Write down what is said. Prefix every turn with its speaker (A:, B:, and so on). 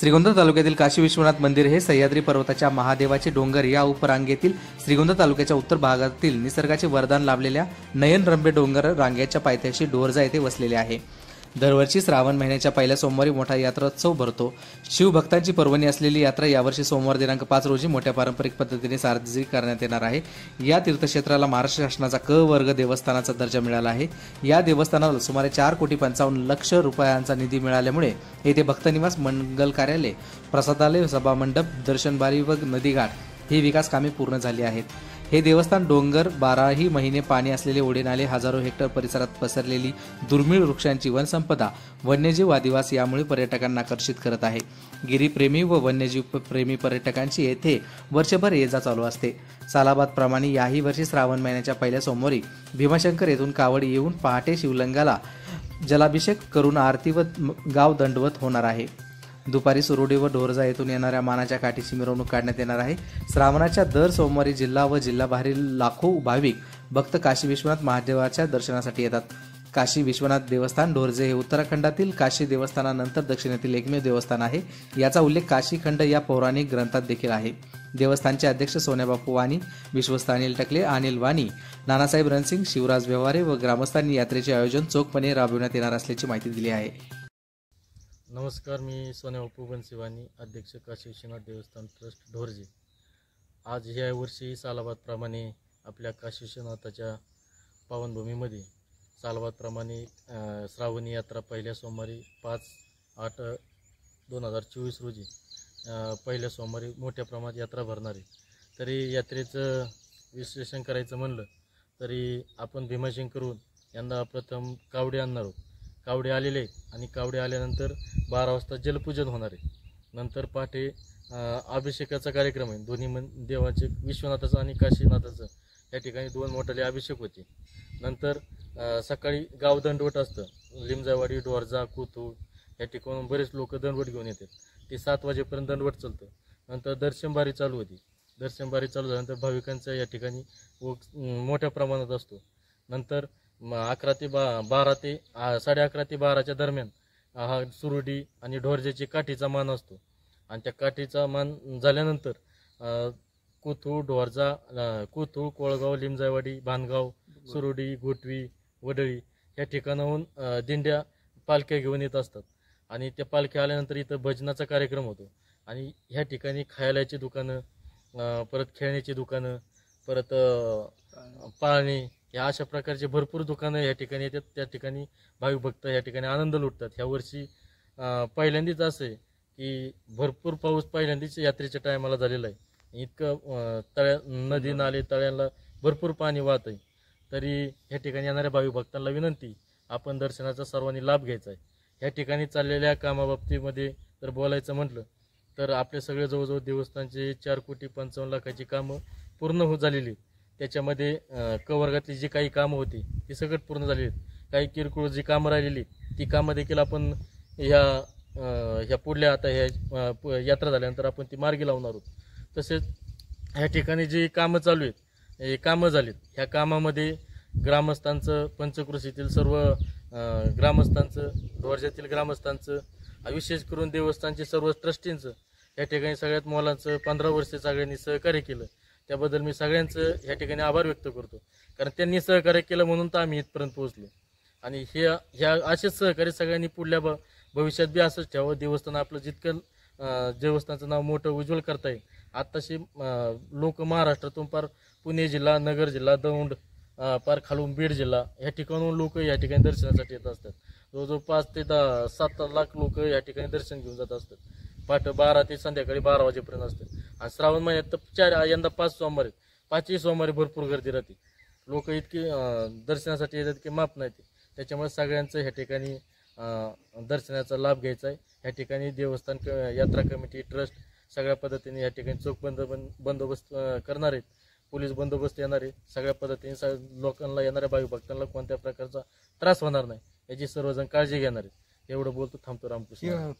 A: श्रीगोंदा तालुक्यातील काशी विश्वनाथ मंदिर हे सह्याद्री पर्वताच्या महादेवाचे डोंगर या उपरांगेतील श्रीगोंदा तालुक्याच्या उत्तर भागातील निसर्गाचे वरदान लाभलेल्या नयनरम्य डोंगर रांगेच्या पायथ्याशी डोरजा येथे वसलेले आहे। दरवर्षी श्रावण महिन्याच्या पहिल्या सोमवारी मोठा यात्रोत्सव भरतो। शिवभक्तांची पर्वणी असलेली यात्रा यावर्षी सोमवार दिनांक 5 रोजी मोठ्या पारंपरिक पद्धतीने साजरी करण्यात येणार आहे। या तीर्थक्षेत्राला महाराष्ट्र शासनाचा क वर्ग देवस्थानाचा दर्जा मिळाला आहे। या देवस्थानाला सुमारे 4,55,00,000 रुपयांचा निधी मिळाल्यामुळे येथे भक्तनिवास, मंगल कार्यालय, प्रसादालय, सभामंडप, दर्शनबारी व नदीघाट ही विकास कामे पूर्ण झाली आहेत। हे देवस्थान डोंगर, 12ही महिने पाणी असलेले ओढेनाले, हजारो हेक्टर परिसरात पसरलेली दुर्मिळ वृक्षांची वनसंपदा, वन्यजीव, आदिवासी यामुळे पर्यटकांना आकर्षित करत आहे। गिरीप्रेमी व वन्यजीव प्रेमी पर्यटकांची येथे वर्षभर ये जा चालू असते। सालाबाद प्रमाणे याही वर्षी श्रावण महिन्याच्या पहिल्या सोमवारी भीमाशंकर येथून कावड येऊन पहाटे शिवलिंगाला जलाभिषेक करून आरती व गाव दंडवत होणार आहे। दुपारी सुरोडी व डोरजा येथून येणाऱ्या मानाच्या काठीची मिरवणूक काढण्यात येणार आहे। श्रावणाच्या दर सोमवारी जिल्हा व जिल्हाबाहेरील लाखो भाविक भक्त काशी विश्वनाथ महादेवाच्या दर्शनासाठी येतात। काशी विश्वनाथ देवस्थान डोरजे हे उत्तराखंडातील काशी देवस्थानानंतर दक्षिणेतील एकमेव देवस्थान आहे। याचा उल्लेख काशी खंड या पौराणिक ग्रंथात देखील आहे। देवस्थानचे अध्यक्ष सोन्याबापू वाणी, विश्वस्त अनिल टकले, अनिल वाणी, नानासाहेब रणसिंग, शिवराज व्यवहारे व ग्रामस्थांनी यात्रेचे आयोजन चोखपणे राबविण्यात येणार असल्याची माहिती दिली आहे।
B: नमस्कार, मी सोन्याबापू बनसिवानी, अध्यक्ष काशी विश्वनाथ देवस्थान ट्रस्ट ढोरजे। आज ह्या वर्षी सालाबादप्रमाणे आपल्या काशी विश्वनाथाच्या पावनभूमीमध्ये सालाबादप्रमाणे श्रावणी यात्रा पहिल्या सोमवारी 5/8/2024 रोजी पहिल्या सोमवारी मोठ्या प्रमाणात यात्रा भरणार आहे। तरी यात्रेचं विश्लेषण करायचं म्हणलं तरी आपण भीमाशंकरहून यंदा प्रथम कावडे आणणार आहोत। कावडे आलेले आहेत आणि कावडे आल्यानंतर 12 वाजता जलपूजन होणार आहे। नंतर पहाटे अभिषेकाचा कार्यक्रम आहे। दोन्ही देवाचे, विश्वनाथाचं आणि काशीनाथाचं, या ठिकाणी 2 मोठाले अभिषेक होते। नंतर सकाळी गाव दंडवट असतं। लिमजावाडी, डोरजा, कोथूळ या ठिकाणून बरेच लोक दंडवट घेऊन येतात। ते 7 वाजेपर्यंत दंडवट चालतं। नंतर दर्शनबारी चालू होती। दर्शनबारी चालू झाल्यानंतर भाविकांचा या ठिकाणी मोठ्या प्रमाणात असतो। नंतर 11 ते 12 ते 11:30 ते 12च्या दरम्यान हा सुरुडी आणि ढोरजेची काठीचा मान असतो। आणि त्या काठीचा मान झाल्यानंतर कोथूळ, डोरजा, कोथूळ, कोळगाव, लिमजावाडी, भानगाव, सुरुडी, घोटवी, वडळी या ठिकाणाहून दिंड्या, पालख्या घेऊन येत असतात। आणि त्या पालख्या आल्यानंतर इथं भजनाचा कार्यक्रम होतो। आणि ह्या ठिकाणी खायलाची दुकानं, परत खेळण्याची दुकानं, परत पाळणे या अशा प्रकारचे भरपूर दुकानं या ठिकाणी येतात। त्या ठिकाणी भाविक भक्त या ठिकाणी आनंद लुटतात। ह्या वर्षी पहिल्यांदाच असं आहे की भरपूर पाऊस पहिल्यांदाच यात्रेच्या टायमाला झालेला आहे। इतकं नदी, नाले, तळ्यांना भरपूर पाणी वाहत आहे। तरी ह्या ठिकाणी येणाऱ्या भाविक भक्तांना विनंती, आपण दर्शनाचा सर्वांनी लाभ घ्यायचा आहे। ह्या ठिकाणी चाललेल्या कामाबाबतीमध्ये जर बोलायचं म्हटलं तर आपले सगळे जवळजवळ देवस्थानचे 4,55,00,000 कामं पूर्ण झालेली आहेत। त्याच्यामध्ये क वर्गातली जी काही कामं होती ती सगळं पूर्ण झालेली आहेत। काही किरकोळ जी कामं राहिलेली ती कामं देखील आपण ह्या पुढल्या आता ह्या यात्रा झाल्यानंतर आपण ती मार्गी लावणार आहोत। तसेच ह्या ठिकाणी जी कामं चालू आहेत, हे कामं झालीत, ह्या कामामध्ये ग्रामस्थांचं, पंचक्रोशीतील सर्व ग्रामस्थांचं, ढोरजातील ग्रामस्थांचं, विशेष करून देवस्थानचे सर्व ट्रस्टींचं या ठिकाणी सगळ्यात मोलाचं 15 वर्षे सगळ्यांनी सहकार्य केलं। त्याबद्दल मी सगळ्यांचं या ठिकाणी आभार व्यक्त करतो, कारण त्यांनी सहकार्य केलं म्हणून तर आम्ही इथपर्यंत पोहोचलो। आणि ह्या असेच सहकार्य सगळ्यांनी पुढल्या भविष्यात बी असंच ठेवावं। देवस्थान आपलं जितकं देवस्थानाचं नाव मोठं उज्ज्वल करता येईल, आत्ताशी लोक महाराष्ट्रातून पार पुणे जिल्हा, नगर जिल्हा, दौंड, पार खालून बीड जिल्हा या ठिकाणून लोक या ठिकाणी दर्शनासाठी येत असतात। जवळजवळ 5 ते 7 लाख लोक या ठिकाणी दर्शन घेऊन जात असतात। पहाटे 12 ते संध्याकाळी 12 वाजेपर्यंत असतात। आणि श्रावण महिन्यात तर यंदा 5 सोमवार आहेत। 5ही सोमवारी भरपूर गर्दी राहते। लोक इतकी दर्शनासाठी येतात की माप नाही ते। त्याच्यामुळे सगळ्यांचं ह्या ठिकाणी दर्शनाचा लाभ घ्यायचा आहे। ह्या ठिकाणी देवस्थान यात्रा कमिटी, ट्रस्ट सगळ्या पद्धतीने या ठिकाणी चोख बंदोबस्त करणार आहेत। पोलीस बंदोबस्त येणार आहे। सगळ्या पद्धतीने लोकांना, येणाऱ्या भाविक भक्तांना कोणत्या प्रकारचा त्रास होणार नाही याची सर्वजण काळजी घेणार आहेत। एवढं बोलतो, थांबतो। रामकृष्ण।